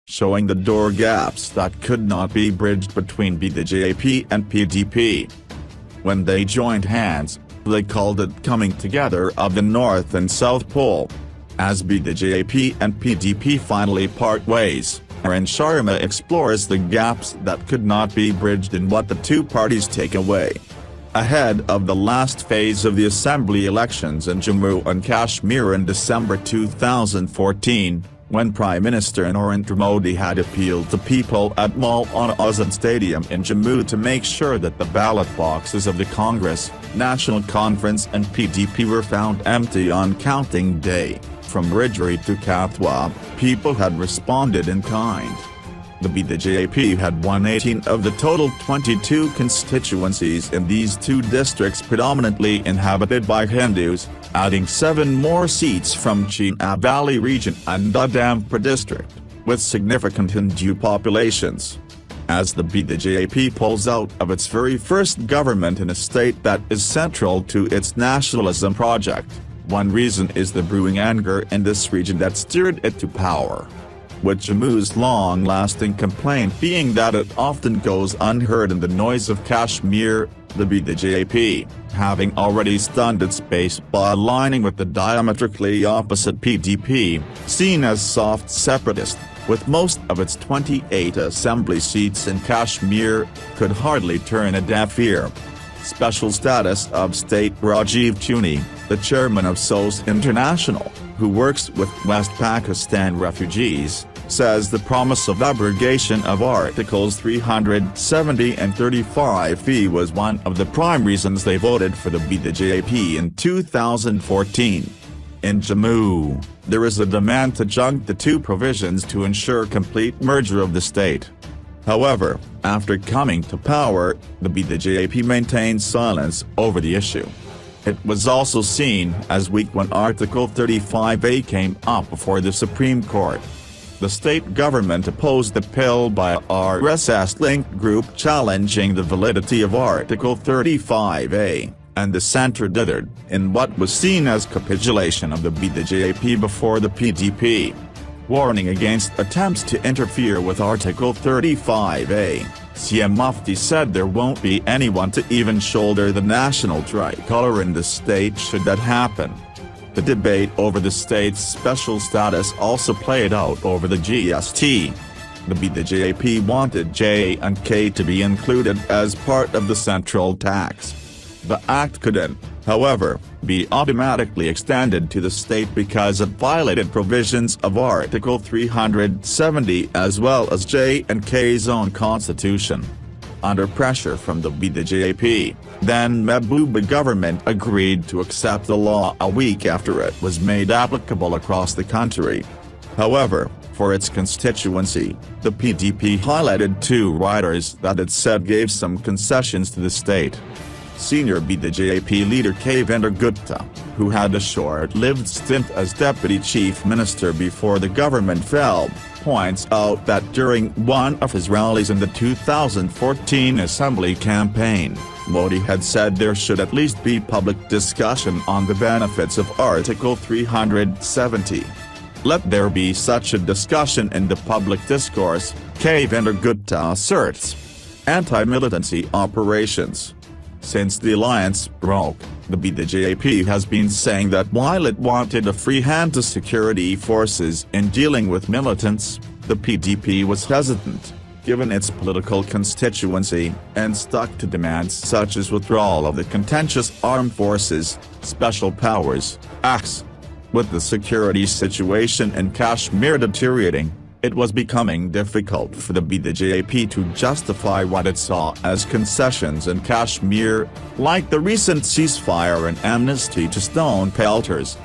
showing the door gaps that could not be bridged between BJP and PDP. When they joined hands, they called it coming together of the North and South Pole. As BJP and PDP finally part ways, ARUN Sharma explores the gaps that could not be bridged in what the two parties take away. Ahead of the last phase of the assembly elections in Jammu and Kashmir in December 2014, when Prime Minister Narendra Modi had appealed to people at Maulana Azad Stadium in Jammu to make sure that the ballot boxes of the Congress, National Conference and PDP were found empty on counting day, from Rajouri to Kathua, people had responded in kind. The BJP had won 18 of the total 22 constituencies in these two districts predominantly inhabited by Hindus, adding 7 more seats from Chenab Valley region and Udhampur district, with significant Hindu populations. As the BJP pulls out of its very first government in a state that is central to its nationalism project, one reason is the brewing anger in this region that steered it to power, with Jammu's long-lasting complaint being that it often goes unheard in the noise of Kashmir. The BJP, having already stunned its base by aligning with the diametrically opposite PDP, seen as soft separatist, with most of its 28 assembly seats in Kashmir, could hardly turn a deaf ear. Special Status of State Rajiv Chuni, the chairman of SOS International, who works with West Pakistan refugees, says the promise of abrogation of Articles 370 and 35 was one of the prime reasons they voted for the BJP in 2014. In Jammu, there is a demand to junk the two provisions to ensure complete merger of the state. However, after coming to power, the BJP maintained silence over the issue. It was also seen as weak when Article 35A came up before the Supreme Court. The state government opposed the bill by a RSS-linked group challenging the validity of Article 35A, and the centre dithered, in what was seen as capitulation of the BJP before the PDP. Warning against attempts to interfere with Article 35A, CM Mufti said there won't be anyone to even shoulder the national tricolour in the state should that happen. The debate over the state's special status also played out over the GST. The BJP wanted J&K to be included as part of the central tax. The act couldn't, however, be automatically extended to the state because it violated provisions of Article 370 as well as J&K's own constitution. Under pressure from the BJP, then Mehbooba government agreed to accept the law a week after it was made applicable across the country. However, for its constituency, the PDP highlighted 2 riders that it said gave some concessions to the state. Senior BJP leader Kavindra Gupta, who had a short-lived stint as deputy chief minister before the government fell, points out that during one of his rallies in the 2014 Assembly campaign, Modi had said there should at least be public discussion on the benefits of Article 370. Let there be such a discussion in the public discourse, Kavindra Gupta asserts. Anti-militancy operations. Since the alliance broke, the BJP has been saying that while it wanted a free hand to security forces in dealing with militants, the PDP was hesitant, given its political constituency, and stuck to demands such as withdrawal of the contentious armed forces, special powers, acts. With the security situation in Kashmir deteriorating, it was becoming difficult for the BJP to justify what it saw as concessions in Kashmir, like the recent ceasefire and amnesty to stone pelters.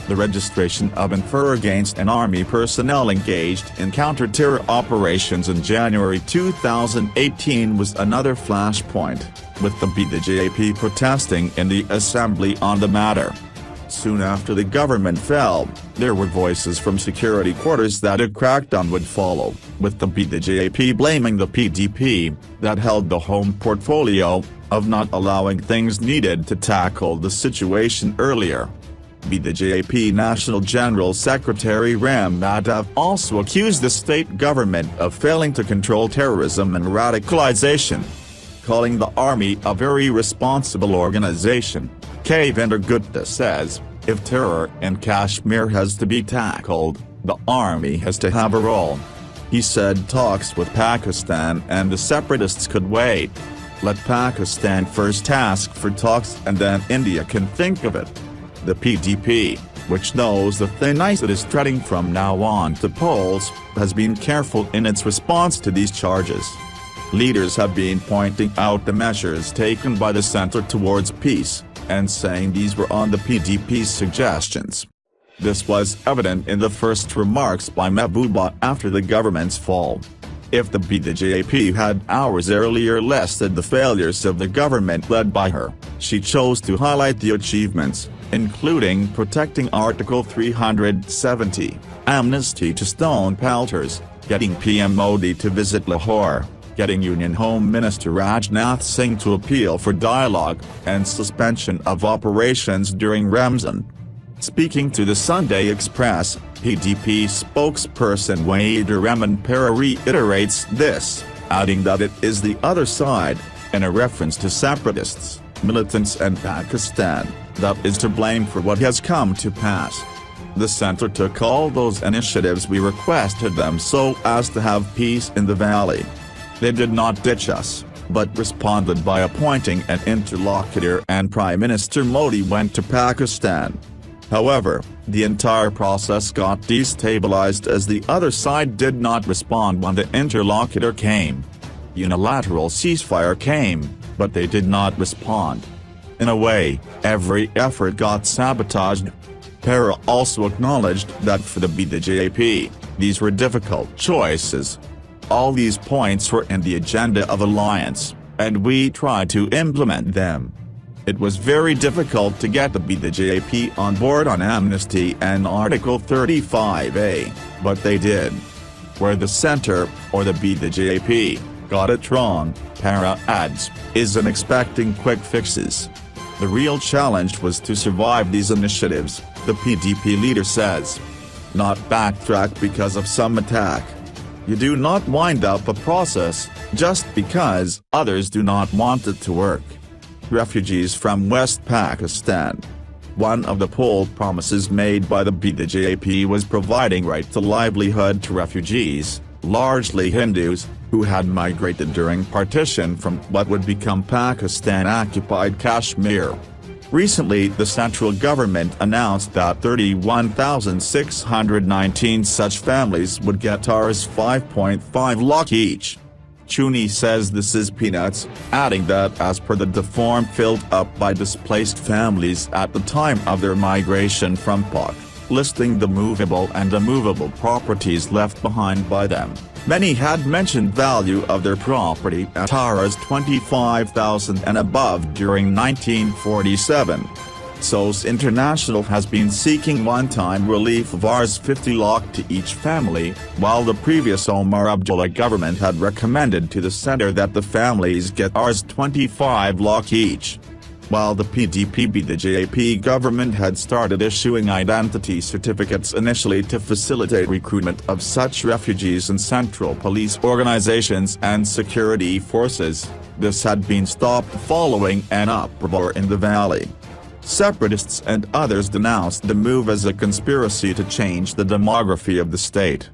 The registration of infer against an army personnel engaged in counter-terror operations in January 2018 was another flashpoint, with the BJP protesting in the assembly on the matter. Soon after the government fell, there were voices from security quarters that a crackdown would follow, with the BJP blaming the PDP, that held the home portfolio, of not allowing things needed to tackle the situation earlier. BJP National General Secretary Ram Madhav also accused the state government of failing to control terrorism and radicalization, calling the army a very responsible organization. Kavinder Gupta says, if terror in Kashmir has to be tackled, the army has to have a role. He said talks with Pakistan and the separatists could wait. Let Pakistan first ask for talks and then India can think of it. The PDP, which knows the thin ice it is treading from now on to polls, has been careful in its response to these charges. Leaders have been pointing out the measures taken by the center towards peace, and saying these were on the PDP's suggestions. This was evident in the first remarks by Mehbooba after the government's fall. If the BJP had hours earlier listed the failures of the government led by her, she chose to highlight the achievements, including protecting Article 370, amnesty to stone pelters, getting PM Modi to visit Lahore, getting Union Home Minister Rajnath Singh to appeal for dialogue, and suspension of operations during Ramzan. Speaking to the Sunday Express, PDP spokesperson Wahida Rahman Para reiterates this, adding that it is the other side, in a reference to separatists, militants and Pakistan, that is to blame for what has come to pass. The center took all those initiatives we requested them so as to have peace in the valley. They did not ditch us, but responded by appointing an interlocutor, and Prime Minister Modi went to Pakistan. However, the entire process got destabilized as the other side did not respond when the interlocutor came. Unilateral ceasefire came, but they did not respond. In a way, every effort got sabotaged. Para also acknowledged that for the BJP, these were difficult choices. All these points were in the agenda of alliance, and we tried to implement them. It was very difficult to get the BJP on board on amnesty and Article 35A, but they did. Where the center, or the BJP, got it wrong, Para adds, isn't expecting quick fixes. The real challenge was to survive these initiatives, the PDP leader says. Not backtrack because of some attack. You do not wind up a process, just because others do not want it to work. Refugees from West Pakistan. One of the poll promises made by the BJP was providing right to livelihood to refugees, largely Hindus, who had migrated during partition from what would become Pakistan-occupied Kashmir. Recently, the central government announced that 31,619 such families would get Rs 5.5 lakh each. Chuni says this is peanuts, adding that as per the form filled up by displaced families at the time of their migration from Pak, listing the movable and immovable properties left behind by them, many had mentioned value of their property at Rs 25,000 and above during 1947. SOS International has been seeking one-time relief of Rs 50 lakh to each family, while the previous Omar Abdullah government had recommended to the center that the families get Rs 25 lakh each. While the PDP-BJP government had started issuing identity certificates initially to facilitate recruitment of such refugees in central police organizations and security forces, this had been stopped following an uproar in the valley. Separatists and others denounced the move as a conspiracy to change the demography of the state.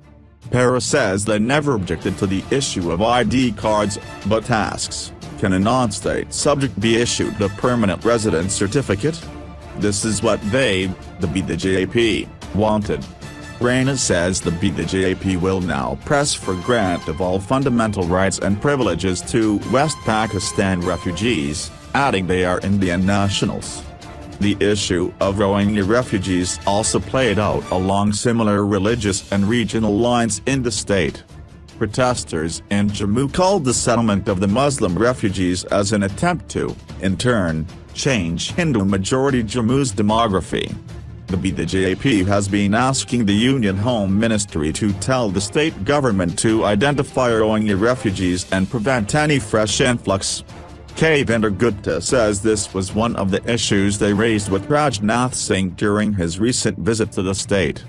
Para says they never objected to the issue of ID cards, but asks, can a non-state subject be issued a permanent residence certificate? This is what they, the BJP, wanted. Raina says the BJP will now press for grant of all fundamental rights and privileges to West Pakistan refugees, adding they are Indian nationals. The issue of Rohingya refugees also played out along similar religious and regional lines in the state. Protesters in Jammu called the settlement of the Muslim refugees as an attempt to, in turn, change Hindu-majority Jammu's demography. The BJP has been asking the Union Home Ministry to tell the state government to identify Rohingya refugees and prevent any fresh influx. Kavinder Gupta says this was one of the issues they raised with Rajnath Singh during his recent visit to the state.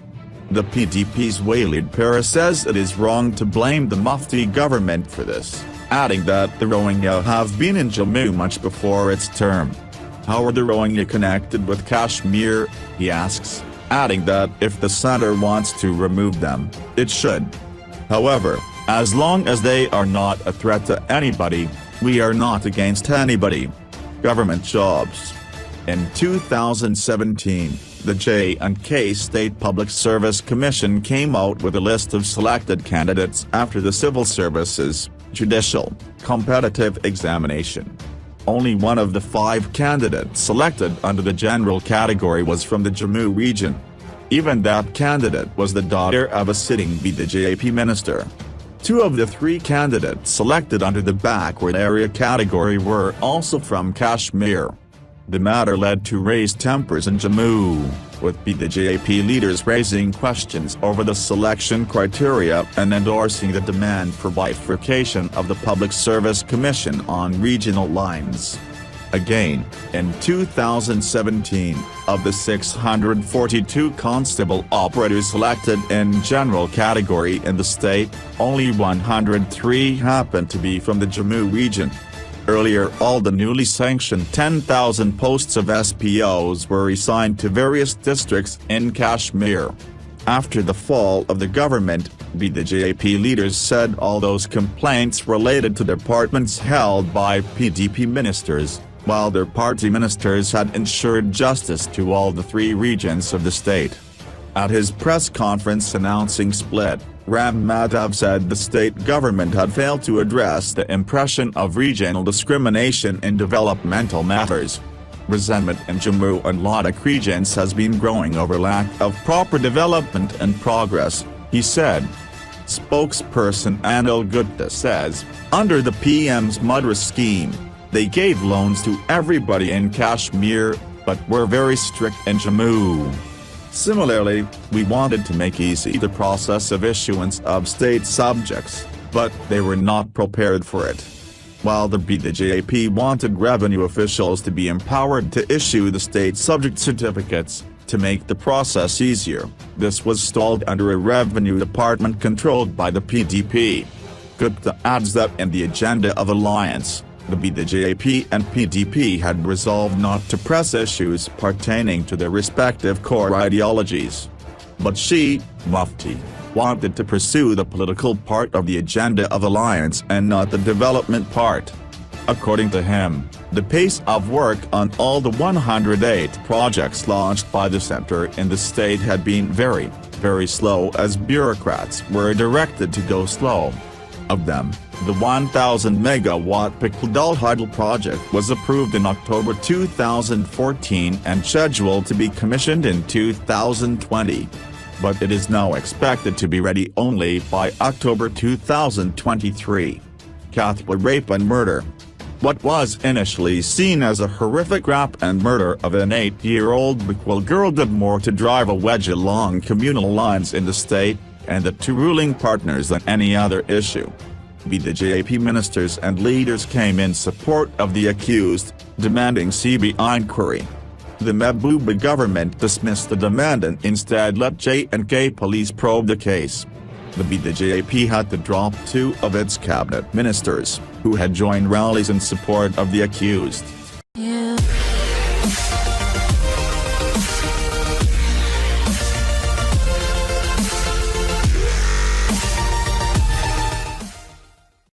The PDP's Walid Para says it is wrong to blame the Mufti government for this, adding that the Rohingya have been in Jammu much before its term. How are the Rohingya connected with Kashmir, he asks, adding that if the centre wants to remove them, it should. However, as long as they are not a threat to anybody, we are not against anybody. Government jobs. In 2017, the J&K State Public Service Commission came out with a list of selected candidates after the Civil Services, Judicial, Competitive Examination. Only one of the 5 candidates selected under the general category was from the Jammu region. Even that candidate was the daughter of a sitting BJP minister. 2 of the 3 candidates selected under the backward area category were also from Kashmir. The matter led to raised tempers in Jammu, with BJP leaders raising questions over the selection criteria and endorsing the demand for bifurcation of the Public Service Commission on regional lines. Again, in 2017, of the 642 constable operators selected in general category in the state, only 103 happened to be from the Jammu region. Earlier, all the newly sanctioned 10,000 posts of SPOs were assigned to various districts in Kashmir. After the fall of the government, BJP leaders said all those complaints related to departments held by PDP ministers, while their party ministers had ensured justice to all the 3 regions of the state. At his press conference announcing split, Ram Madhav said the state government had failed to address the impression of regional discrimination in developmental matters. Resentment in Jammu and Ladakh regions has been growing over lack of proper development and progress, he said. Spokesperson Anil Gupta says, under the PM's Mudra scheme, they gave loans to everybody in Kashmir, but were very strict in Jammu. Similarly, we wanted to make easy the process of issuance of state subjects, but they were not prepared for it. While the BJP wanted revenue officials to be empowered to issue the state subject certificates, to make the process easier, this was stalled under a revenue department controlled by the PDP. Gupta adds that in the agenda of alliance, the BJP and PDP had resolved not to press issues pertaining to their respective core ideologies. But she, Mufti, wanted to pursue the political part of the agenda of alliance and not the development part. According to him, the pace of work on all the 108 projects launched by the centre in the state had been very, very slow as bureaucrats were directed to go slow. Of them, the 1,000 megawatt Pikladal Hydel project was approved in October 2014 and scheduled to be commissioned in 2020. But it is now expected to be ready only by October 2023. Kathua rape and murder. What was initially seen as a horrific rape and murder of an 8-year-old Bhikwa girl did more to drive a wedge along communal lines in the state and the 2 ruling partners than any other issue. BJP ministers and leaders came in support of the accused, demanding CBI inquiry. The Mehbooba government dismissed the demand and instead let J&K police probe the case. The BJP had to drop 2 of its cabinet ministers, who had joined rallies in support of the accused.